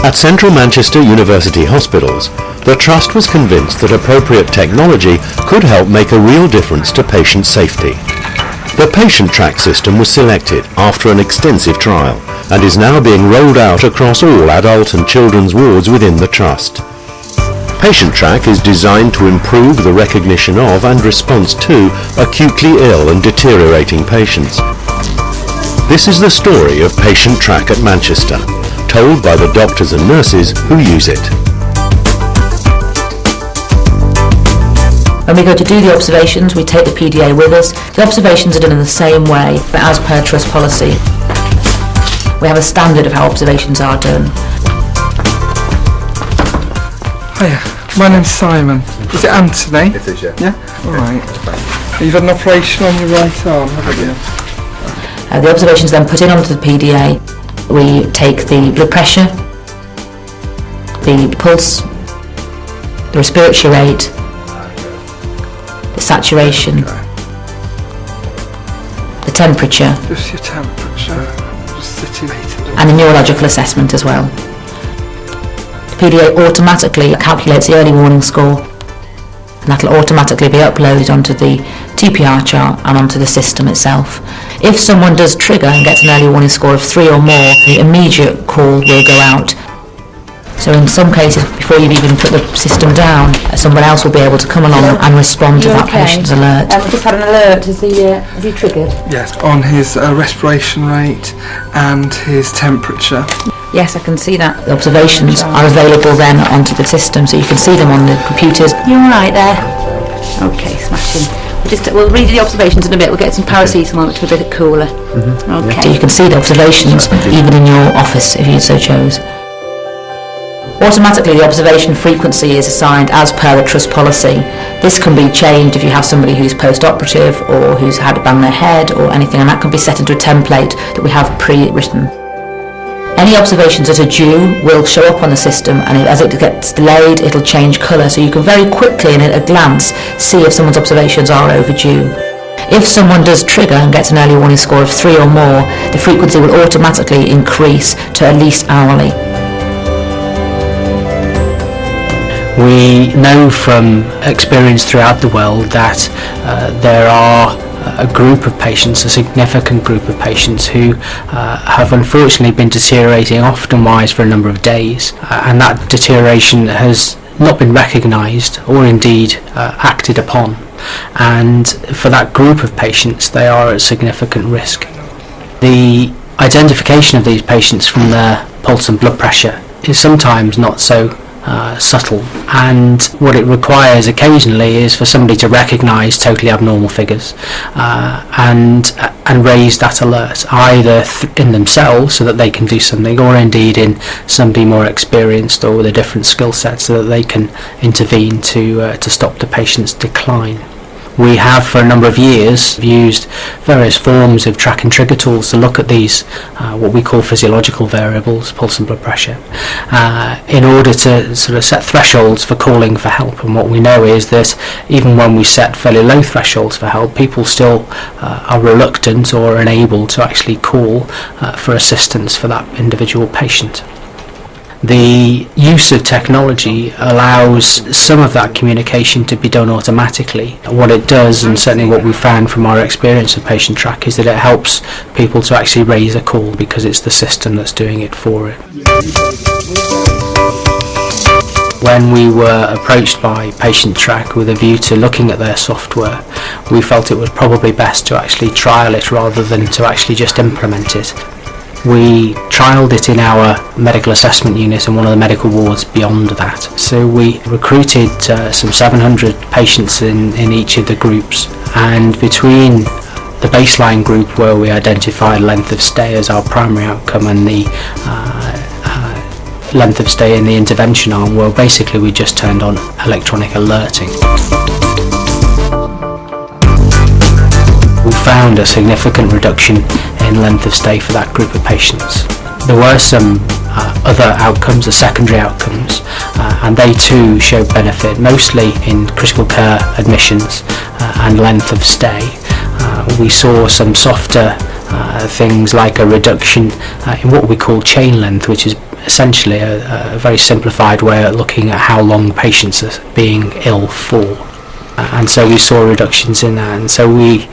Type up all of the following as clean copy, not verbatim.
At Central Manchester University Hospitals, the Trust was convinced that appropriate technology could help make a real difference to patient safety. The Patientrack system was selected after an extensive trial and is now being rolled out across all adult and children's wards within the Trust. Patientrack is designed to improve the recognition of and response to acutely ill and deteriorating patients. This is the story of Patientrack at Manchester, told by the doctors and nurses who use it. When we go to do the observations, we take the PDA with us. The observations are done in the same way, but as per Trust policy. We have a standard of how observations are done. Hiya, my name's Simon. Is it Anthony? It is, yeah. Yeah? Alright. You've had an operation on your right arm, haven't you? The observations then put in onto the PDA. We take the blood pressure, the pulse, the respiratory rate, the saturation, the temperature, Just your temperature, just sitting. and a neurological assessment as well. The PDA automatically calculates the early warning score, and that will automatically be uploaded onto the TPR chart and onto the system itself. If someone does trigger and gets an early warning score of 3 or more, the immediate call will go out. So in some cases, before you've even put the system down, someone else will be able to come along and respond to that patient's alert. We've just had an alert. Has he triggered? Yes, on his respiration rate and his temperature. Yes, I can see that. The observations are available then onto the system, so you can see them on the computers. You all right there? Okay, smashing. We'll read the observations in a bit. We'll get some paracetamol, which will be a bit cooler. Okay. So you can see the observations even in your office if you so chose. Automatically the observation frequency is assigned as per the Trust policy. This can be changed if you have somebody who's post-operative or who's had to bang their head or anything, and that can be set into a template that we have pre-written. Any observations that are due will show up on the system, and as it gets delayed it'll change colour, so you can very quickly and at a glance see if someone's observations are overdue. If someone does trigger and gets an early warning score of 3 or more, the frequency will automatically increase to at least hourly. We know from experience throughout the world that there are a group of patients, a significant group of patients who have unfortunately been deteriorating often wise for a number of days, and that deterioration has not been recognised or indeed acted upon, and for that group of patients they are at significant risk. The identification of these patients from their pulse and blood pressure is sometimes not so subtle, and what it requires occasionally is for somebody to recognise totally abnormal figures and raise that alert, either in themselves so that they can do something, or indeed in somebody more experienced or with a different skill set so that they can intervene to stop the patient's decline. We have for a number of years used various forms of track and trigger tools to look at these what we call physiological variables, pulse and blood pressure, in order to sort of set thresholds for calling for help. And what we know is that even when we set fairly low thresholds for help, people still are reluctant or unable to actually call for assistance for that individual patient. The use of technology allows some of that communication to be done automatically. What it does, and certainly what we found from our experience of Patientrack, is that it helps people to actually raise a call because it's the system that's doing it for it. When we were approached by Patientrack with a view to looking at their software, we felt it was probably best to actually trial it rather than to actually just implement it. We trialled it in our medical assessment unit and one of the medical wards beyond that. So we recruited some 700 patients in each of the groups, and between the baseline group where we identified length of stay as our primary outcome and the length of stay in the intervention arm, well basically we just turned on electronic alerting. We found a significant reduction in length of stay for that group of patients. There were some other outcomes, the secondary outcomes, and they too showed benefit, mostly in critical care admissions and length of stay. We saw some softer things like a reduction in what we call chain length, which is essentially a very simplified way of looking at how long patients are being ill for. And so we saw reductions in that, and so we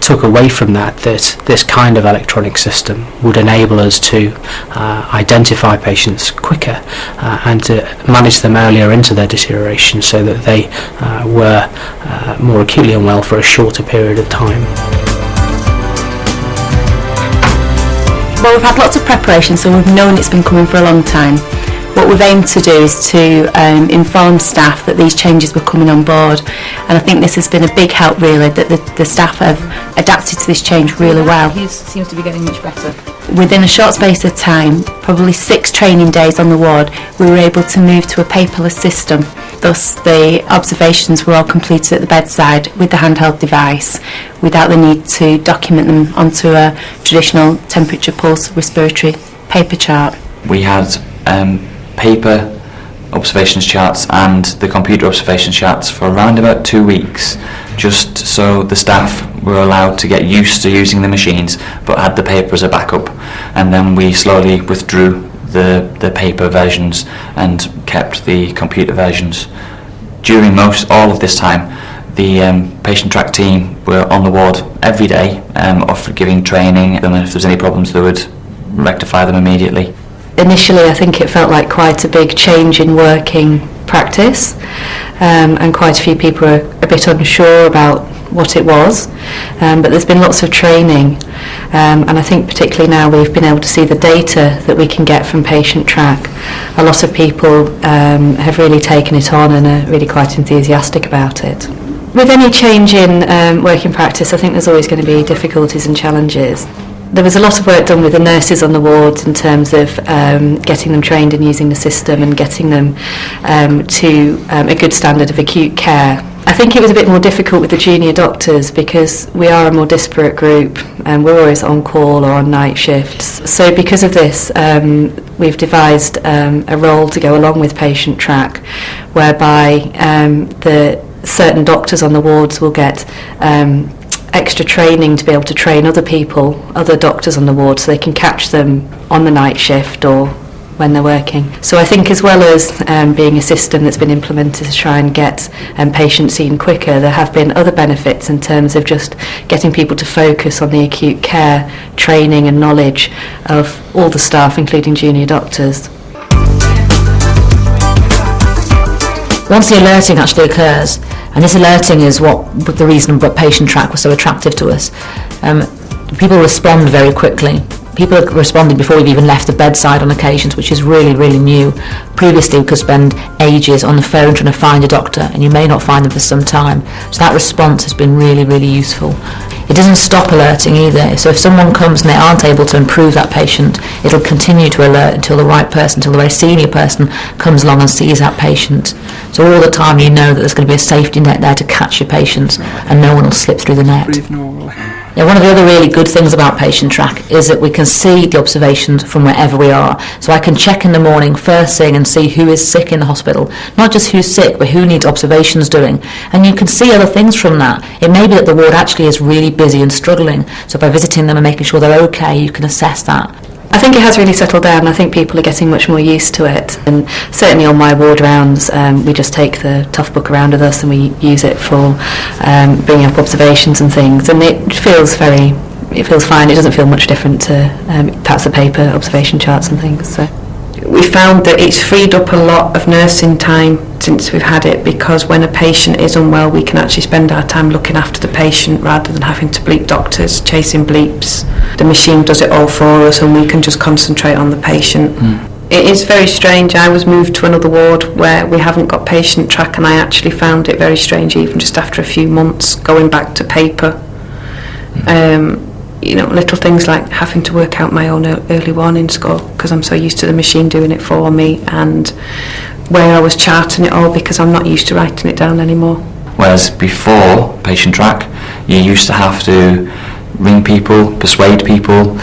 took away from that this kind of electronic system would enable us to identify patients quicker and to manage them earlier into their deterioration so that they were more acutely unwell for a shorter period of time. Well, we've had lots of preparation, so we've known it's been coming for a long time. What we've aimed to do is to inform staff that these changes were coming on board, and I think this has been a big help really, that the staff have adapted to this change really well. He seems to be getting much better. Within a short space of time, probably 6 training days on the ward, we were able to move to a paperless system. Thus the observations were all completed at the bedside with the handheld device without the need to document them onto a traditional temperature pulse respiratory paper chart. We had paper observations charts and the computer observation charts for around about 2 weeks, just so the staff were allowed to get used to using the machines but had the paper as a backup, and then we slowly withdrew the paper versions and kept the computer versions. During all of this time, the Patientrack team were on the ward every day, giving training, and if there was any problems they would rectify them immediately. Initially, I think it felt like quite a big change in working practice, and quite a few people were a bit unsure about what it was, but there's been lots of training, and I think particularly now we've been able to see the data that we can get from Patientrack. A lot of people have really taken it on and are really quite enthusiastic about it. With any change in working practice, I think there's always going to be difficulties and challenges. There was a lot of work done with the nurses on the wards in terms of getting them trained in using the system and getting them to a good standard of acute care. I think it was a bit more difficult with the junior doctors because we are a more disparate group and we're always on call or on night shifts. So because of this, we've devised a role to go along with Patientrack, whereby the certain doctors on the wards will get extra training to be able to train other people, other doctors on the ward, so they can catch them on the night shift or when they're working. So I think as well as being a system that's been implemented to try and get patients seen quicker, there have been other benefits in terms of just getting people to focus on the acute care training and knowledge of all the staff, including junior doctors. Once the alerting actually occurs, and this alerting is the reason that Patientrack was so attractive to us, people respond very quickly. People are responding before we've even left the bedside on occasions, which is really, really new. Previously, we could spend ages on the phone trying to find a doctor, and you may not find them for some time. So that response has been really, really useful. It doesn't stop alerting either. So if someone comes and they aren't able to improve that patient, it'll continue to alert until the right person, until the very senior person comes along and sees that patient. So all the time you know that there's going to be a safety net there to catch your patients, and no one will slip through the net. Breathe normally. Yeah, one of the other really good things about Patientrack is that we can see the observations from wherever we are. So I can check in the morning first thing and see who is sick in the hospital. Not just who's sick, but who needs observations doing. And you can see other things from that. It may be that the ward actually is really busy and struggling. So by visiting them and making sure they're okay, you can assess that. I think it has really settled down. I think people are getting much more used to it, and certainly on my ward rounds we just take the tough book around with us and we use it for bringing up observations and things, and it feels fine. It doesn't feel much different to perhaps the paper observation charts and things. So we found that it's freed up a lot of nursing time since we've had it, because when a patient is unwell we can actually spend our time looking after the patient rather than having to bleep doctors, chasing bleeps. The machine does it all for us and we can just concentrate on the patient. It is very strange. I was moved to another ward where we haven't got Patientrack, and I actually found it very strange even just after a few months going back to paper. Little things like having to work out my own early warning score because I'm so used to the machine doing it for me, and where I was charting it all because I'm not used to writing it down anymore. Whereas before Patientrack, you used to have to ring people, persuade people,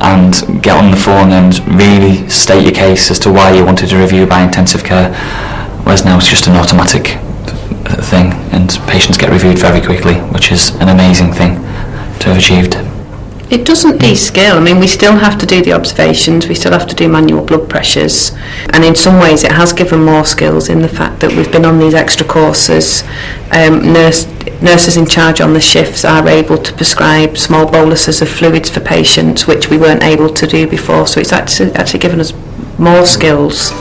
and get on the phone and really state your case as to why you wanted a review by intensive care. Whereas now it's just an automatic thing, and patients get reviewed very quickly, which is an amazing thing to have achieved. It doesn't de-skill. I mean, we still have to do the observations, we still have to do manual blood pressures, and in some ways it has given more skills in the fact that we've been on these extra courses. Nurses in charge on the shifts are able to prescribe small boluses of fluids for patients, which we weren't able to do before, so it's actually given us more skills.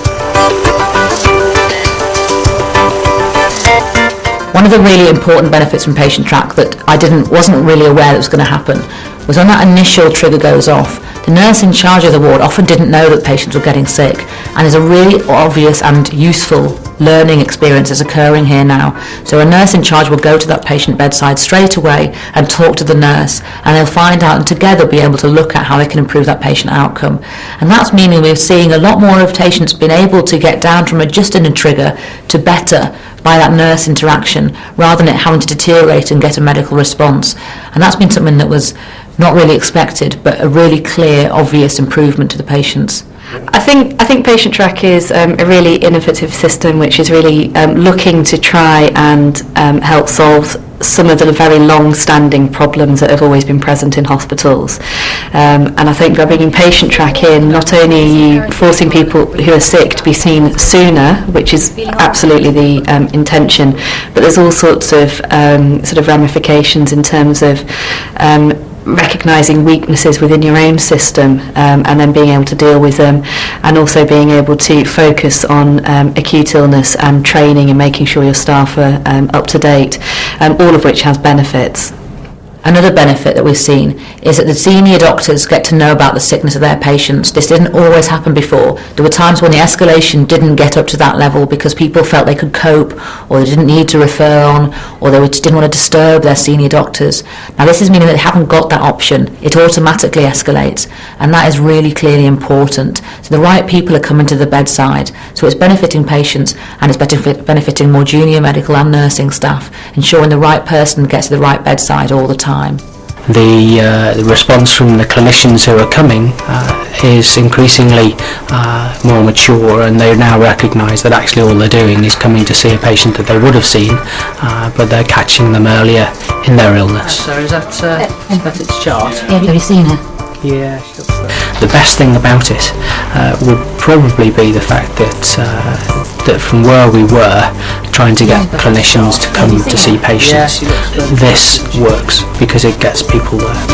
One of the really important benefits from Patientrack that I wasn't really aware that was going to happen was when that initial trigger goes off, the nurse in charge of the ward often didn't know that patients were getting sick, and there's a really obvious and useful learning experience that's occurring here now. So a nurse in charge will go to that patient bedside straight away and talk to the nurse, and they'll find out and together be able to look at how they can improve that patient outcome. And that's meaning we're seeing a lot more of patients being able to get down from adjusting a trigger to better by that nurse interaction, rather than it having to deteriorate and get a medical response. And that's been something that was not really expected, but a really clear, obvious improvement to the patients. I think Patientrack is a really innovative system which is really looking to try and help solve some of the very long-standing problems that have always been present in hospitals. And I think by bringing Patientrack in, not only are you forcing people who are sick to be seen sooner, which is absolutely the intention, but there's all sorts of sort of ramifications in terms of recognising weaknesses within your own system and then being able to deal with them, and also being able to focus on acute illness and training and making sure your staff are up to date, all of which has benefits. Another benefit that we've seen is that the senior doctors get to know about the sickness of their patients. This didn't always happen before. There were times when the escalation didn't get up to that level because people felt they could cope, or they didn't need to refer on, or they just didn't want to disturb their senior doctors. Now this is meaning that they haven't got that option. It automatically escalates, and that is really clearly important. So the right people are coming to the bedside, so it's benefiting patients and it's benefiting more junior medical and nursing staff, ensuring the right person gets to the right bedside all the time. The response from the clinicians who are coming is increasingly more mature, and they now recognise that actually all they're doing is coming to see a patient that they would have seen, but they're catching them earlier in their illness. So is that its chart? Yeah, have you seen her? Yeah, the best thing about it would probably be the fact that from where we were trying to get clinicians to come to see patients, this works because it gets people there.